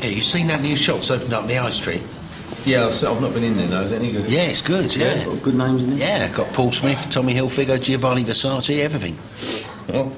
Yeah, you seen that new shop that's opened up in the High Street? Yeah, I've not been in there, though. Is it any good? Yeah, it's good, yeah. Got good names in there? Yeah, got Paul Smith, Tommy Hilfiger, Giovanni Versace, everything. Oh.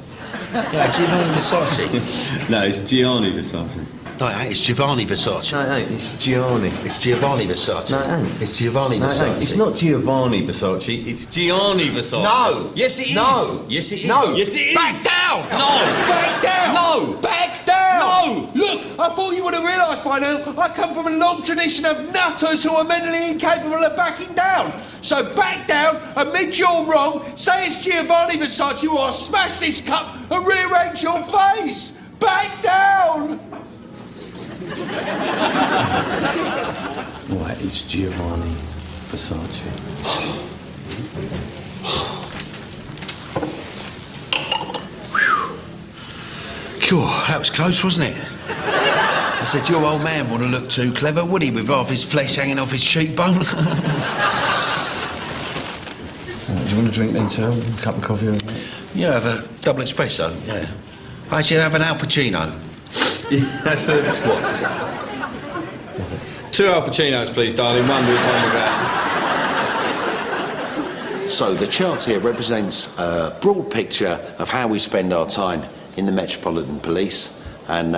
Yeah, Giovanni Versace. No, it's Gianni Versace. No, it ain't. It's Giovanni Versace. No, it ain't. It's Gianni. It's Giovanni Versace. No, it ain't. It's Giovanni No, Versace. it ain't. It's not Giovanni Versace. It's Gianni Versace. No. Yes, it is. No. Yes, it is. No. Yes, it is. Back down. No. Back down. No. Back down. No. Look, I thought you would have realised by now I come from a long tradition of nutters who are mentally incapable of backing down. So back down, admit you're wrong, say it's Giovanni Versace, or I'll smash this cup and rearrange your face. Back down. Right, it's Giovanni Versace. Cool, that was close, wasn't it? I said, your old man wouldn't look too clever, would he, with half his flesh hanging off his cheekbone? Do you want a drink then, too? A cup of coffee or something? Yeah, have a double espresso, yeah. I should have an Al Pacino. That's what? 2 Al Pacinos, please, darling. 1 with 1 without. So the chart here represents a broad picture of how we spend our time in the Metropolitan Police and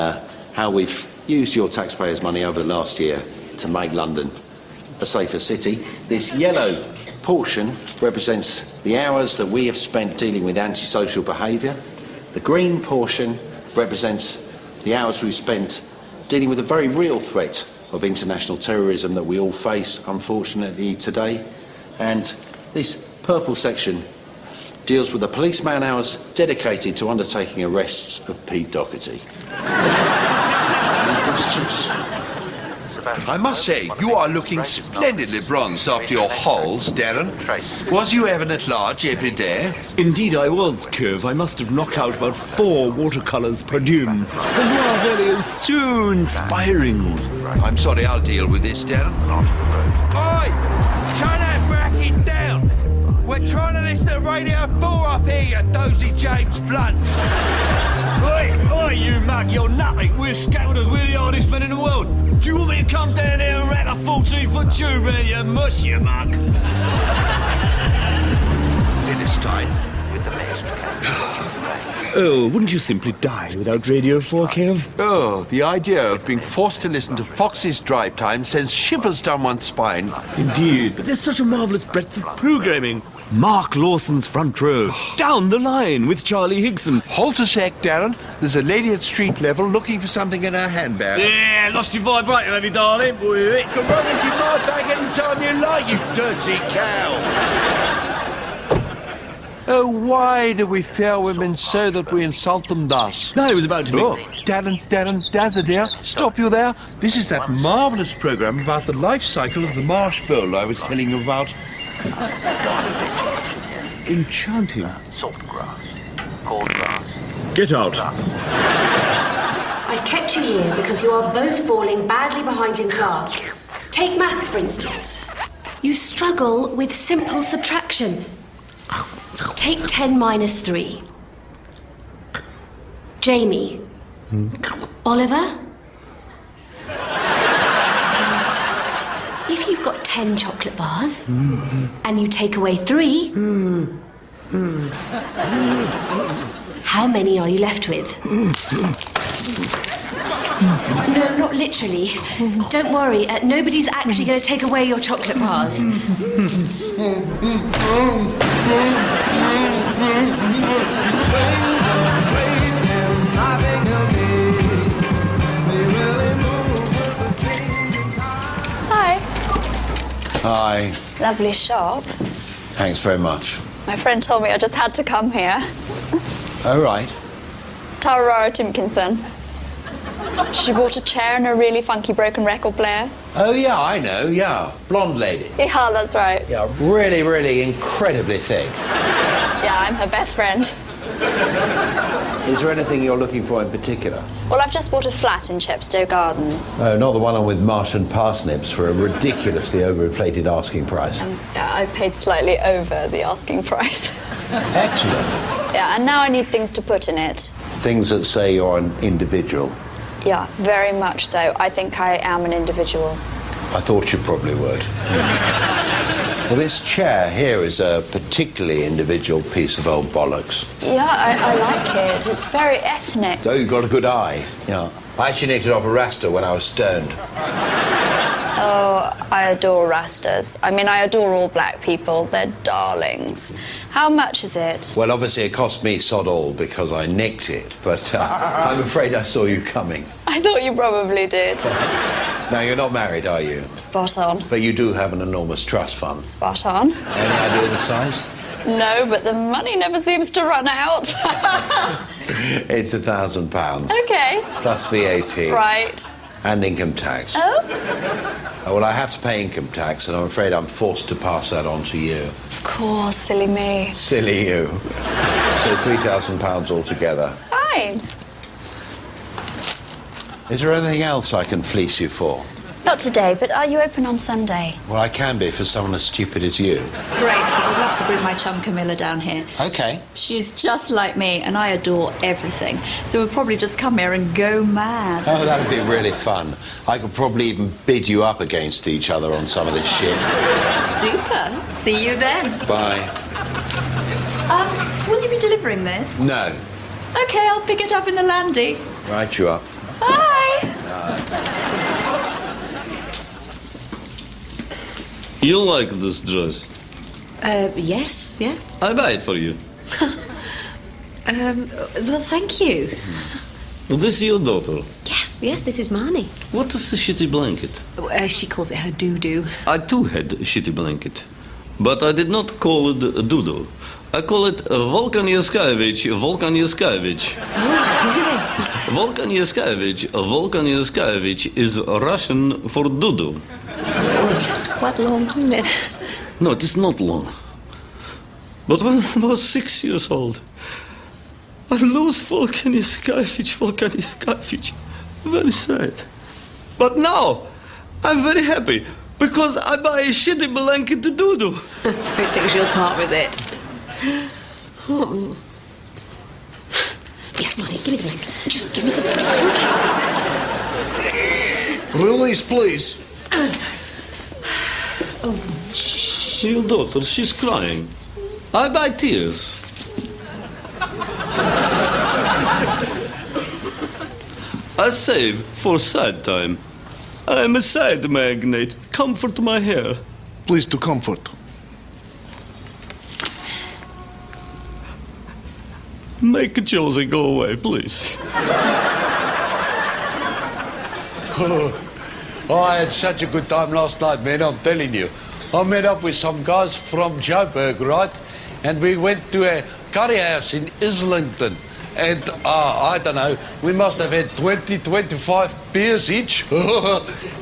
how we've used your taxpayers' money over the last year to make London a safer city. This yellow portion represents the hours that we have spent dealing with antisocial behaviour. The green portion represents the hours we've spent dealing with a very real threat of international terrorism that we all face, unfortunately, today. And this purple section deals with the policeman hours dedicated to undertaking arrests of Pete Doherty. Any questions? I must say, you are looking splendidly bronzed after your hauls, Darren. Was you ever at large every day? Indeed I was, Curve. I must have knocked out about 4 watercolours per diem. The Noir is so inspiring. I'm sorry, I'll deal with this, Darren. Oi! Turn that bracket down! We're trying to listen to Radio 4 up here, you dozy James Blunt! Oi, you mug, you're nothing. We're scattered as we're the hardest men in the world. Do you want me to come down here and wrap a 14-foot tube around your mush, you mug? Philistine. Oh, wouldn't you simply die without Radio 4, Kev? Oh, the idea of being forced to listen to Fox's drive time sends shivers down one's spine. Indeed, but there's such a marvellous breadth of programming. Mark Lawson's Front Row, Down the Line with Charlie Higson. Halt a sec, Darren. There's a lady at street level looking for something in her handbag. Yeah, lost your vibrator, have you, darling? You can run into my bag any time you like, you dirty cow. Oh, why do we fear women so that we insult them thus? No, it was about to be... Oh, Darren, Dazza dear, stop you there. This is that marvellous programme about the life cycle of the marsh vole I was telling you about. Enchanting. Saltgrass. Cordgrass. Get out. I've kept you here because you are both falling badly behind in class. Take maths, for instance. You struggle with simple subtraction. Take 10 minus 3. Jamie. Oliver? If you've got 10 chocolate bars and you take away 3, how many are you left with? No, not literally. Don't worry, nobody's actually going to take away your chocolate bars. Hi. Hi. Lovely shop. Thanks very much. My friend told me I just had to come here. All right. Tara Timkinson. She bought a chair and a really funky broken record player. Oh, yeah, I know, yeah. Blonde lady. Yeah, that's right. Yeah, really incredibly thick. Yeah, I'm her best friend. Is there anything you're looking for in particular? Well, I've just bought a flat in Chepstow Gardens. Oh, not the one on with Martian parsnips for a ridiculously overinflated asking price. Yeah, I paid slightly over the asking price. Excellent. Yeah, and now I need things to put in it. Things that say you're an individual. Yeah, very much so. I think I am an individual. I thought you probably would. Well, this chair here is a particularly individual piece of old bollocks. Yeah, I like it. It's very ethnic. Oh, you've got a good eye. Yeah. I actually nicked it off a Rasta when I was stoned. Oh, I adore Rastas. I mean, I adore all black people. They're darlings. How much is it? Well, obviously it cost me sod all because I nicked it, but I'm afraid I saw you coming. I thought you probably did. Now, you're not married, are you? Spot on. But you do have an enormous trust fund. Spot on. Any idea of the size? No, but the money never seems to run out. It's £1,000. Okay. Plus VAT. Right. And income tax. Oh? Well, I have to pay income tax, and I'm afraid I'm forced to pass that on to you. Of course, silly me. Silly you. So £3,000 altogether. Fine. Is there anything else I can fleece you for? Not today, but are you open on Sunday? Well, I can be for someone as stupid as you. Great, because I'd love to bring my chum Camilla down here. Okay. She's just like me, and I adore everything. So we'll probably just come here and go mad. Oh, that'd be really fun. I could probably even bid you up against each other on some of this shit. Super. See you then. Bye. Will you be delivering this? No. Okay, I'll pick it up in the landy. Right you up. Bye. You like this dress? Yes, yeah. I buy it for you. Well, thank you. This is your daughter. Yes, this is Marnie. What is a shitty blanket? She calls it her doo-doo. I too had a shitty blanket. But I did not call it a doodle. I call it Volkan Yaskevich. Oh, really? Volkan Yaskevich is Russian for doodle. Quite long, isn't it? No, it is not long. But when I was 6 years old, I lost Volkan Yaskevich. Very sad. But now, I'm very happy because I buy a shitty blanket to doodle. Don't think she'll part with it. Oh. Yes, Marnie, give me the blanket. Just give me the blanket. Release, please. Your daughter, she's crying. I buy tears. I save for sad time. I am a sad magnate. Comfort my hair. Please to comfort. Make Josie go away, please. Oh, I had such a good time last night, man, I'm telling you. I met up with some guys from Joburg, right? And we went to a curry house in Islington. And, I don't know, we must have had 20, 25 beers each.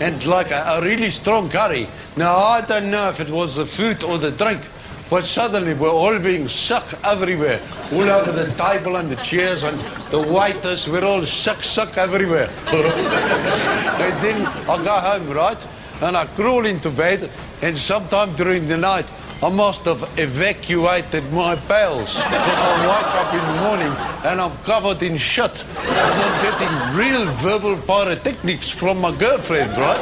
And like a really strong curry. Now, I don't know if it was the food or the drink, but suddenly we're all being sucked everywhere. All over the table and the chairs and the waiters, we're all suck everywhere. And then I go home, right? And I crawl into bed, and sometime during the night, I must have evacuated my bowels because I wake up in the morning and I'm covered in shit. And I'm getting real verbal pyrotechnics from my girlfriend, right?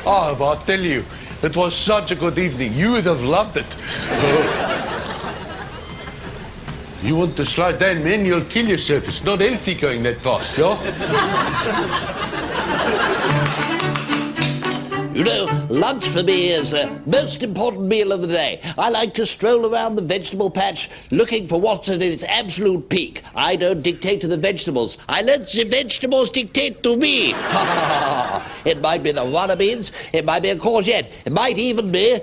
Oh, but I tell you, it was such a good evening. You would have loved it. You want to slow down, man? You'll kill yourself. It's not healthy going that fast, yeah? You know, lunch for me is the most important meal of the day. I like to stroll around the vegetable patch looking for what's at its absolute peak. I don't dictate to the vegetables. I let the vegetables dictate to me. It might be the runner beans, it might be a courgette, it might even be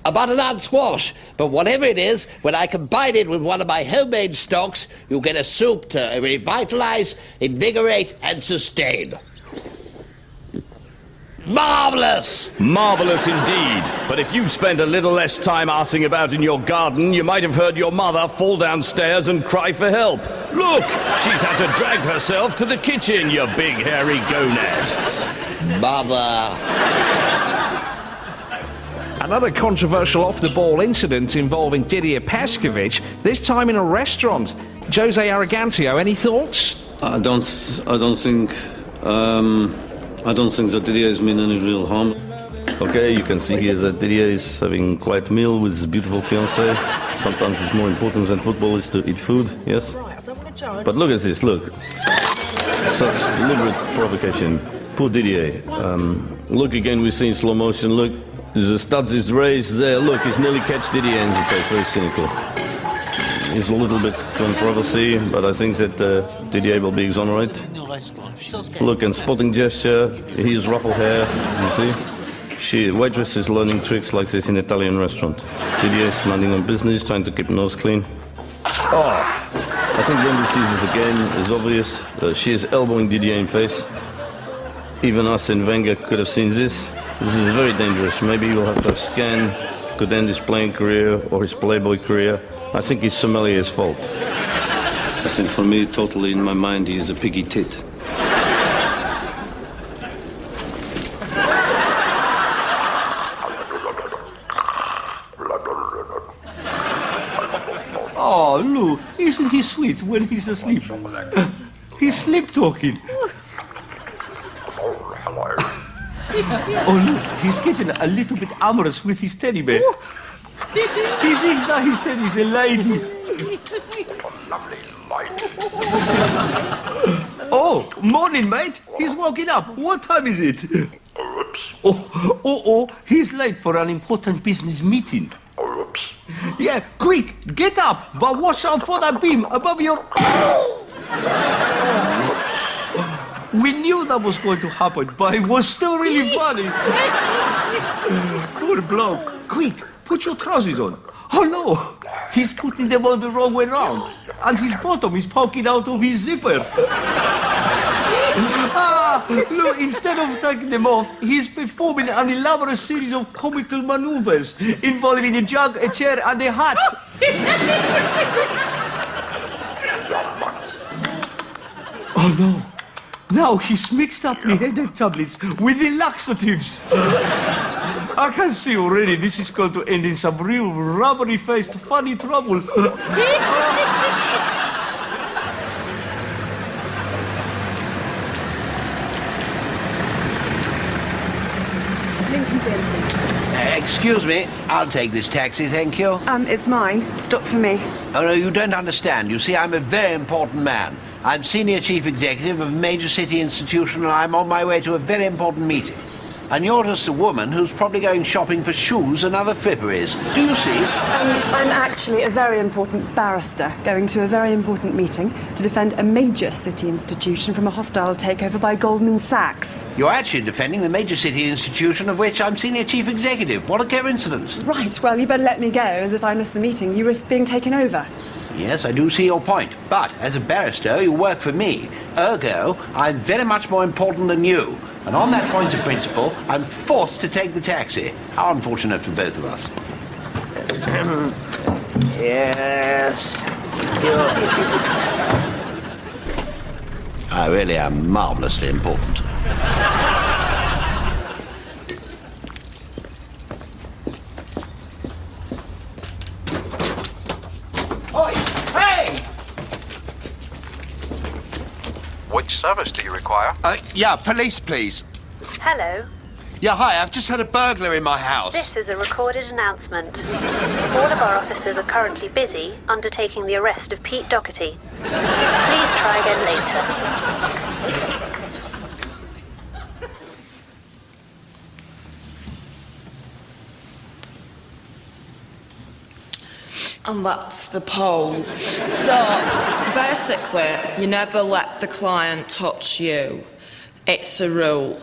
a butternut squash. But whatever it is, when I combine it with one of my homemade stocks, you get a soup to revitalize, invigorate, and sustain. Marvellous! Marvellous indeed. But if you'd spent a little less time arsing about in your garden, you might have heard your mother fall downstairs and cry for help. Look, she's had to drag herself to the kitchen, you big hairy gonad. Mother. Another controversial off-the-ball incident involving Didier Pescovich, this time in a restaurant. Jose Arrogantio, any thoughts? I don't think that Didier has meant any real harm. Okay, you can see here that Didier is having quite a meal with his beautiful fiancée. Sometimes it's more important than football is to eat food, yes? But look at this, look. Such deliberate provocation. Poor Didier. Look again, we see in slow motion, look. The studs is raised there, look, he's nearly catch Didier in the face, very cynical. It's a little bit controversy, but I think that Didier will be exonerated. Look, and spotting gesture, his ruffled hair, you see? Waitress is learning tricks like this in Italian restaurant. Didier is minding on business, trying to keep nose clean. Oh, I think when he sees this again, it's obvious. She is elbowing Didier in face. Even Arsene Wenger could have seen this. This is very dangerous. Maybe he will have to have scan, could end his playing career or his Playboy career. I think it's sommelier's fault. I think for me, totally in my mind, he is a piggy tit. Oh, look, isn't he sweet when he's asleep? He's sleep-talking. Oh, look, he's getting a little bit amorous with his teddy bear. He thinks that his teddy is a lady. Oh, morning, mate. He's woken up. What time is it? Oh, he's late for an important business meeting. Yeah, quick, get up, but watch out for that beam above your... We knew that was going to happen, but it was still really funny. Poor bloke. Quick, put your trousers on. Oh no, he's putting them on the wrong way round, and his bottom is poking out of his zipper. Look, instead of taking them off, he's performing an elaborate series of comical maneuvers involving a jug, a chair, and a hat. Oh no. Now he's mixed up the headache tablets with the laxatives. I can see already this is going to end in some real rubbery-faced funny trouble. Lincoln's Inn, please. Excuse me, I'll take this taxi, thank you. It's mine. Stop for me. Oh, no, you don't understand. You see, I'm a very important man. I'm senior chief executive of a major city institution, and I'm on my way to a very important meeting. And you're just a woman who's probably going shopping for shoes and other fripperies. Do you see? I'm actually a very important barrister going to a very important meeting to defend a major city institution from a hostile takeover by Goldman Sachs. You're actually defending the major city institution of which I'm senior chief executive. What a coincidence. Right, well, you better let me go, as if I miss the meeting, you risk being taken over. Yes, I do see your point. But as a barrister, you work for me. Ergo, I'm very much more important than you. And on that point of principle, I'm forced to take the taxi. How unfortunate for both of us. Yes. I really am marvellously important. Oi! Hey! Which service do you require? Yeah, police, please. Hello. Yeah, hi, I've just had a burglar in my house. This is a recorded announcement. All of our officers are currently busy undertaking the arrest of Pete Doherty. Please try again later. And that's the poll. So, basically, you never let the client touch you. It's a rule.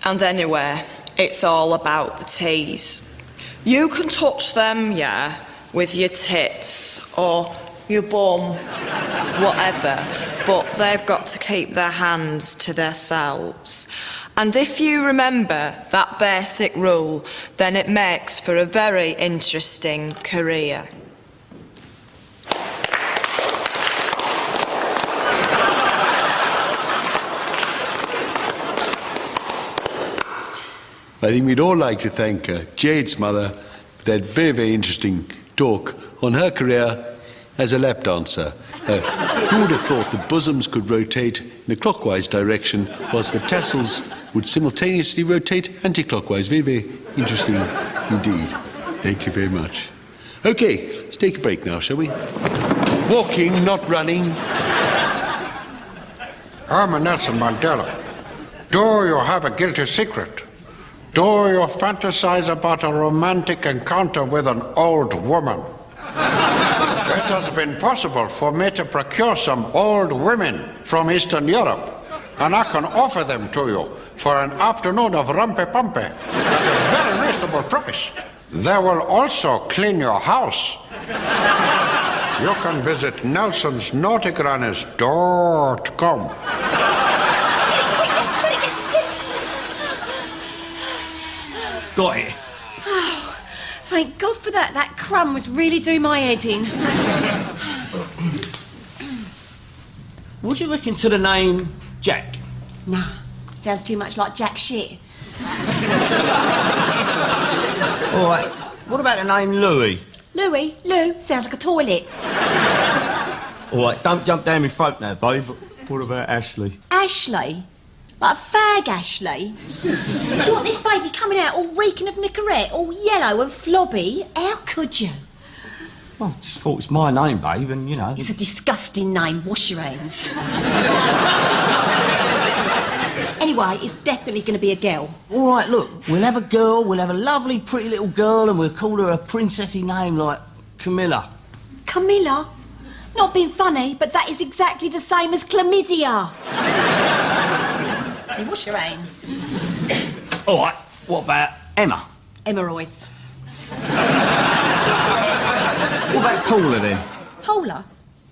And anyway, it's all about the tease. You can touch them, yeah, with your tits or your bum, whatever, but they've got to keep their hands to themselves. And if you remember that basic rule, then it makes for a very interesting career. I think we'd all like to thank Jade's mother for that very, very interesting talk on her career as a lap dancer. Who would have thought the bosoms could rotate in a clockwise direction whilst the tassels would simultaneously rotate anti-clockwise? Very, very interesting indeed. Thank you very much. Okay, let's take a break now, shall we? Walking, not running. I'm Nelson Mandela. Do you have a guilty secret? Do you fantasize about a romantic encounter with an old woman? It has been possible for me to procure some old women from Eastern Europe, and I can offer them to you for an afternoon of rumpe-pumpe at a very reasonable price. They will also clean your house. You can visit nelsonsnaughtygrannies.com. Got it. Oh, thank God for that. That crumb was really doing my head in. What do you reckon to the name Jack? Nah, sounds too much like jack shit. All right, what about the name Louis? Louis? Lou? Sounds like a toilet. All right, don't jump down my throat now, babe. What about Ashley? Ashley? Like a fag Ashley? Do you want this baby coming out all reeking of Nicorette, all yellow and flobby? How could you? Well, I just thought it's my name, babe, and, you know... It's a disgusting name. Wash your hands. Anyway, it's definitely going to be a girl. All right, look, we'll have a girl, we'll have a lovely, pretty little girl, and we'll call her a princessy name like Camilla. Camilla? Not being funny, but that is exactly the same as chlamydia. Okay, wash your hands. All right, what about Emma? Hemorrhoids. What about Paula, then? Paula?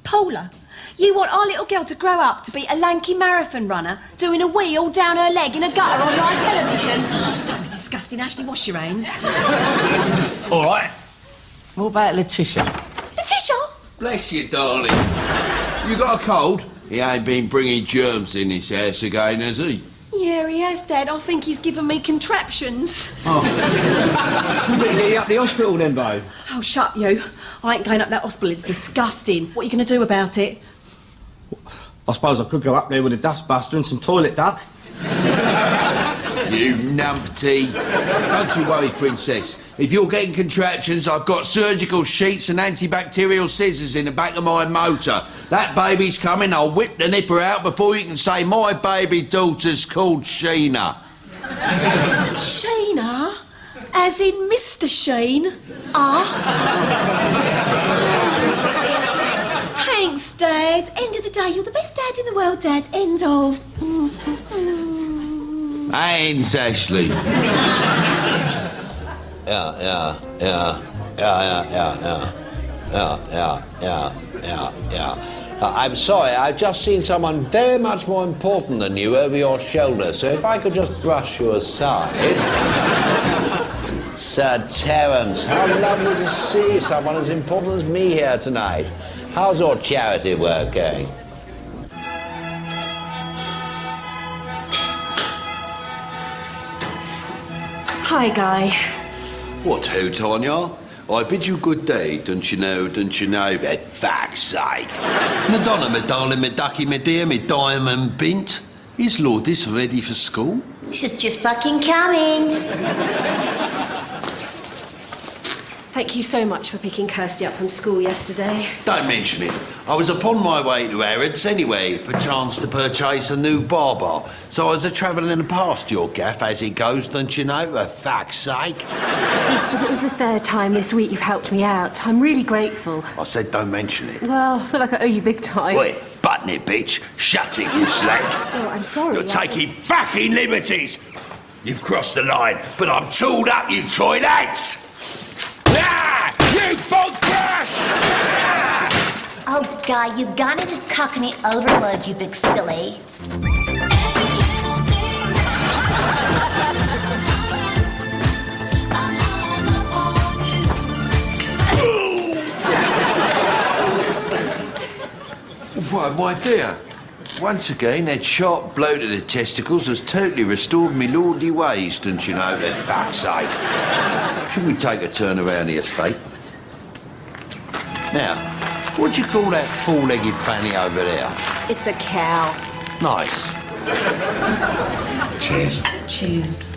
Paula? You want our little girl to grow up to be a lanky marathon runner doing a wee all down her leg in a gutter on live television? Don't be disgusting, Ashley. Wash your hands. All right. What about Letitia? Letitia? Bless you, darling. You got a cold? He ain't been bringing germs in his house again, has he? Yeah, he has, Dad. I think he's given me contraptions. Oh. We better get you up the hospital then, babe. Oh, shut you. I ain't going up that hospital. It's disgusting. What are you going to do about it? I suppose I could go up there with a dustbuster and some toilet duck. You numpty. Don't you worry, Princess. If you're getting contraptions, I've got surgical sheets and antibacterial scissors in the back of my motor. That baby's coming, I'll whip the nipper out before you can say my baby daughter's called Sheena. Sheena? As in Mr. Sheen? Ah. Thanks, Dad. End of the day, you're the best dad in the world, Dad. End of. Thanks, Ashley. Yeah. I'm sorry, I've just seen someone very much more important than you over your shoulder, so if I could just brush you aside. Sir Terence, how lovely to see someone as important as me here tonight. How's your charity work going? Hi, Guy. What ho, Tanya? I bid you good day, don't you know, for fuck's sake. Madonna, me darling, me ducky, me dear, me diamond bint. Is Lourdes ready for school? She's just fucking coming. Thank you so much for picking Kirsty up from school yesterday. Don't mention it. I was upon my way to Harrods anyway, perchance to purchase a new barber. So I was a-travelling past your gaff as it goes, don't you know, for fuck's sake. Yes, but it is the third time this week you've helped me out. I'm really grateful. I said don't mention it. Well, I feel like I owe you big time. Wait, button it, bitch. Shut it, you slag. Oh, I'm sorry. You're taking fucking liberties. You've crossed the line, but I'm tooled up, you toilets. Ah! You boggrass! Oh, Guy, you've gone into cockney overload, you big silly. Why, my dear, once again, that sharp blow to the testicles has totally restored me lordly ways, don't you know, for fuck's sake. Should we take a turn around the estate? Now, What do you call that four-legged fanny over there? It's a cow. Nice. Cheers. Cheers.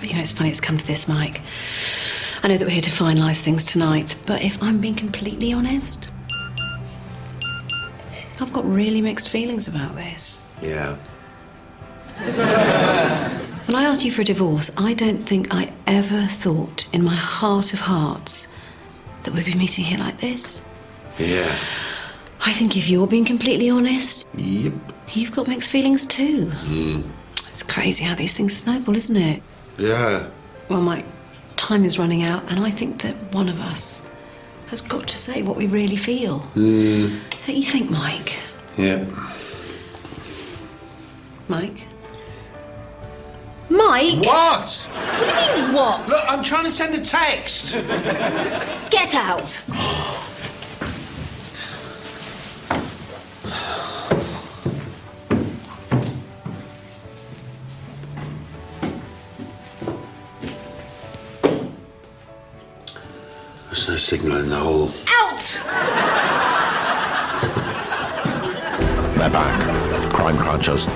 You know, it's funny it's come to this, Mike. I know that we're here to finalise things tonight, but if I'm being completely honest, I've got really mixed feelings about this. Yeah. When I asked you for a divorce, I don't think I ever thought in my heart of hearts that we'd be meeting here like this. Yeah. I think if you're being completely honest, Yep. you've got mixed feelings too. Mm. It's crazy how these things snowball, isn't it? Yeah. Well, Mike, time is running out, and I think that one of us has got to say what we really feel. Mm. Don't you think, Mike? Yeah. Mike? Mike? What? What do you mean, what? Look, I'm trying to send a text. Get out! There's no signal in the hall. Out! They're back. Crime crunchers,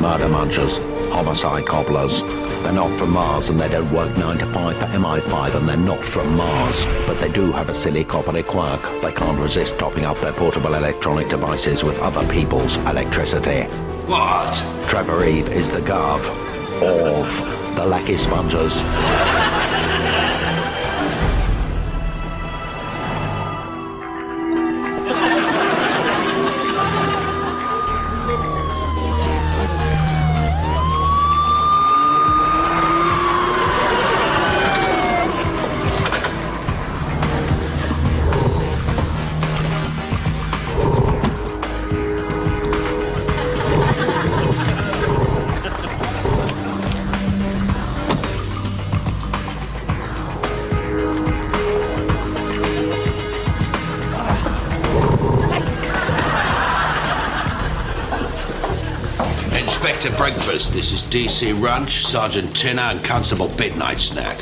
murder munchers, homicide cobblers. They're not from Mars and they don't work 9 to 5 for MI5 and they're not from Mars. But they do have a silly coppery quirk. They can't resist topping up their portable electronic devices with other people's electricity. What? Trevor Eve is the gov of the Lackey Spongers. Inspector Breakfast, this is DC Runch, Sergeant Tinner and Constable Midnight Snack.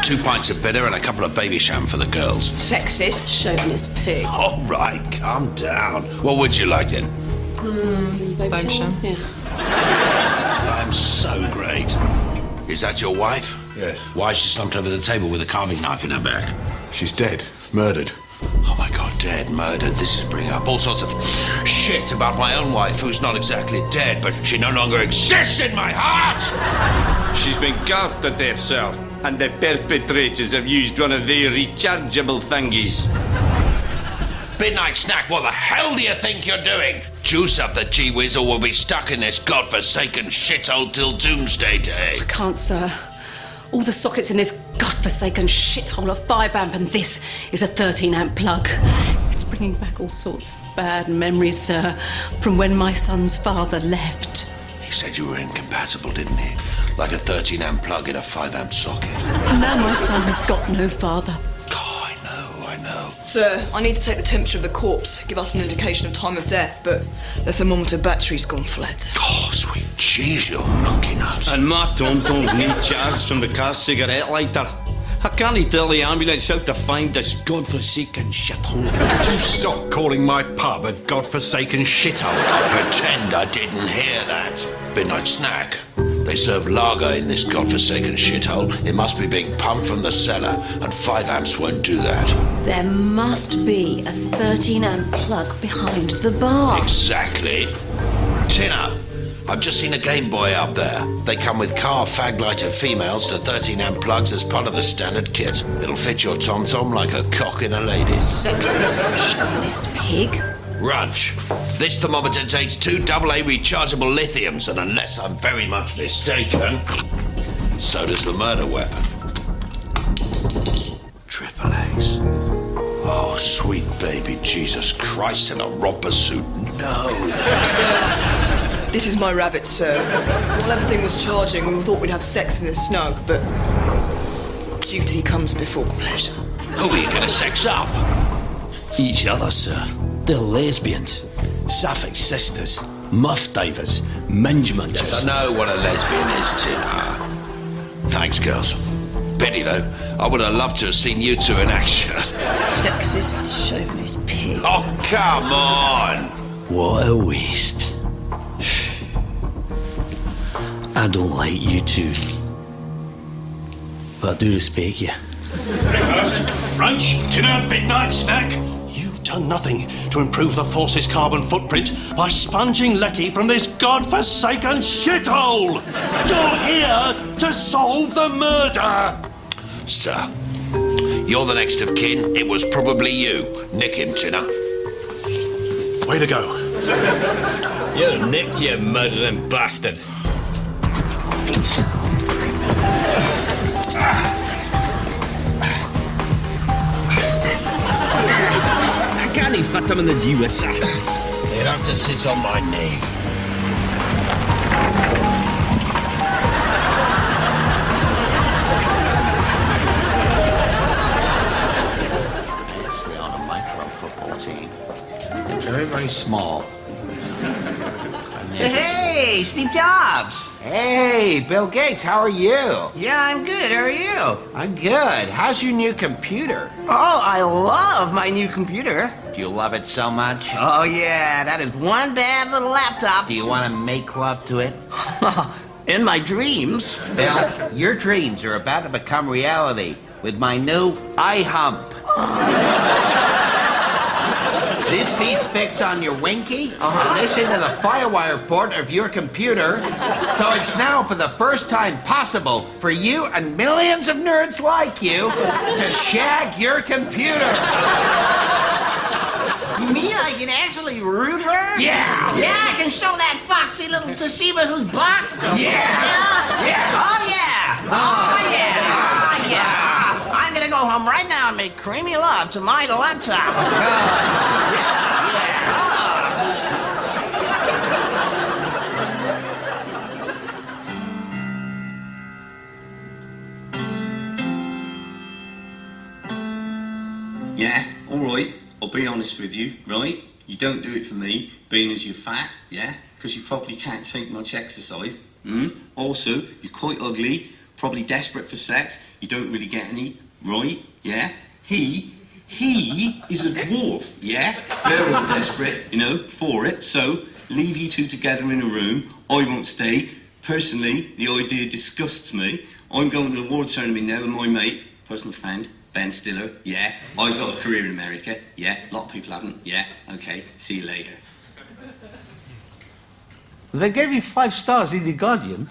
2 pints of bitter and a couple of baby sham for the girls. Sexist, chauvinist pig. All right, calm down. What would you like then? Baby sham? Yeah. I'm so great. Is that your wife? Yes. Why is she slumped over the table with a carving knife in her back? She's dead. Murdered. Oh my God, dead, murdered. This is bringing up all sorts of shit about my own wife, who's not exactly dead, but she no longer exists in my heart! She's been carved to death, sir, and the perpetrators have used one of their rechargeable thingies. Midnight Snack, what the hell do you think you're doing? Juice up the G-Whiz or we'll be stuck in this godforsaken shithole till Doomsday Day. I can't, sir. All the sockets in this godforsaken shithole are 5 amp and this is a 13 amp plug. It's bringing back all sorts of bad memories, sir, from when my son's father left. He said you were incompatible, didn't he? Like a 13 amp plug in a 5 amp socket. And now my son has got no father. I know. Sir, I need to take the temperature of the corpse, give us an indication of time of death, but the thermometer battery's gone flat. Oh, sweet jeez, you monkey nuts. And my tom-toms need charge from the car cigarette lighter. I can't tell the ambulance how to find this godforsaken shithole. Could you stop calling my pub a godforsaken shithole? Pretend I didn't hear that. Midnight Snack. They serve lager in this godforsaken shithole. It must be being pumped from the cellar, and 5 amps won't do that. There must be a 13 amp plug behind the bar. Exactly. Tinner, I've just seen a Game Boy up there. They come with car fag-lighter females to 13 amp plugs as part of the standard kit. It'll fit your tom-tom like a cock in a lady. Sexist, chauvinist pig. Runch. This thermometer takes 2 AA rechargeable lithiums, and unless I'm very much mistaken, so does the murder weapon. Triple A's. Oh, sweet baby Jesus Christ in a romper suit. No. Sir, this is my rabbit, sir. While everything was charging, we thought we'd have sex in the snug, but duty comes before pleasure. Who are you going to sex up? Each other, sir. They're lesbians, sapphic sisters, muff divers, minge munchers. Yes, I know what a lesbian is, Tinner. Thanks, girls. Pity, though. I would have loved to have seen you two in action. Sexist, chauvinist pig. Oh, come on! What a waste. I don't like you two, but I do respect you. Breakfast, lunch, dinner, midnight snack. You've done nothing to improve the force's carbon footprint by sponging Lecky from this godforsaken shithole. You're here to solve the murder. Sir, you're the next of kin. It was probably you, nicking Tinner. Way to go. You nicked, you murdering bastard. I can't even fit them in the USA. You'd have to sit on my knee. Actually on a micro football team. They're very, very small. Hey, Steve Jobs. Hey, Bill Gates, how are you? Yeah, I'm good. How are you? I'm good. How's your new computer? Oh, I love my new computer. Do you love it so much? Oh, yeah, that is one bad little laptop. Do you want to make love to it? In my dreams. Bill, your dreams are about to become reality with my new iHump. This piece fits on your Winky, and this into the Firewire port of your computer, so it's now for the first time possible for you and millions of nerds like you to shag your computer. You mean I can actually root her? Yeah! Yeah, I can show that foxy little Toshiba who's boss? Yeah! Yeah! Oh, yeah! Oh, yeah! Oh, yeah! I'm gonna go home right now and make creamy love to my laptop. Yeah, all right. I'll be honest with you, right? You don't do it for me, being as you're fat, yeah? Because you probably can't take much exercise. Also, you're quite ugly, probably desperate for sex. You don't really get any, right? Yeah? He is a dwarf, yeah? They're all desperate, for it. So, leave you two together in a room. I won't stay. Personally, the idea disgusts me. I'm going to an award ceremony now with my mate, personal friend, Ben Stiller, yeah. I've got a career in America, yeah. A lot of people haven't, yeah. Okay, see you later. They gave you 5 stars in The Guardian.